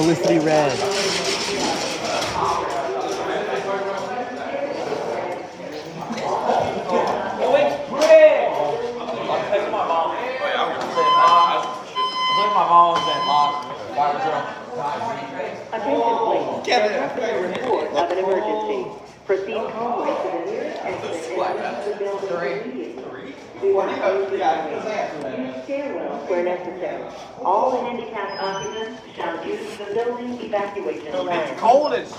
Felicity Red. Attention please. There has been a report of an emergency. Proceed calmly to the nearest exit and exit the building immediately. Do not use the elevator. Use stairwells where necessary. All the handicapped occupants shall use the building evacuation ladder. It's cold as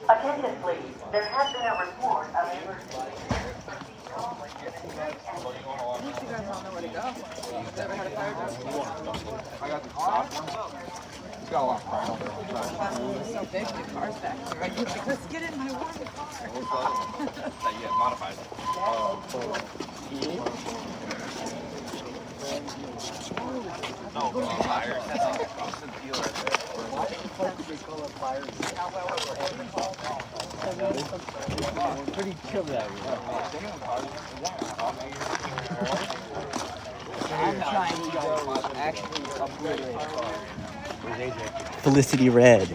Attention please. There has been a report of an emergency. Proceed calmly to the nearest exit. At least you guys all know where to go. You've never had a fire drill? I got the soft one. It's got a lot of pride on there. It's so big, the car's back here. I get you. Let's get in my warm car. Yeah, modified. No, fires. That's a constant deal right there. Pretty chill out here. I'm trying to go actually obliterate. Where's AJ? Felicity Red.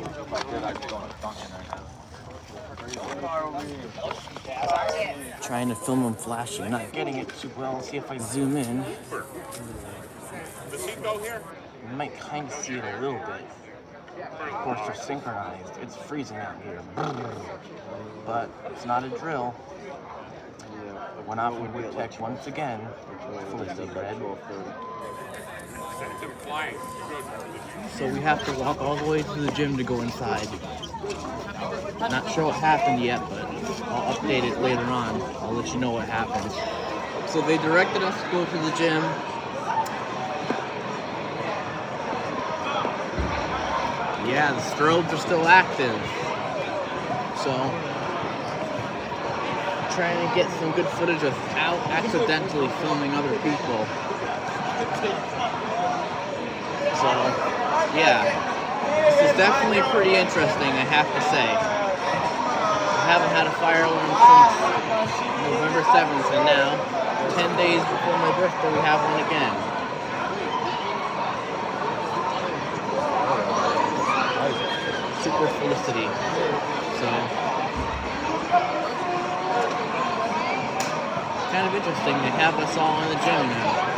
Trying to film him flashing, not getting it too well. Let's see if I zoom in. You might kind of see it a little bit. Of course, they're synchronized. It's freezing out here. But it's not a drill. It went off with weird text once again. Felicity Red. So we have to walk all the way to the gym to go inside. Not sure what happened yet, but I'll update it later on. I'll let you know what happened. So they directed us to go to the gym. Yeah, the strobes are still active. So, trying to get some good footage without accidentally filming other people. So, yeah, this is definitely pretty interesting, I have to say. I haven't had a fire alarm since November 7th, and now, 10 days before my birthday, we have one again. Super Felicity. So, kind of interesting. They have us all in the gym now.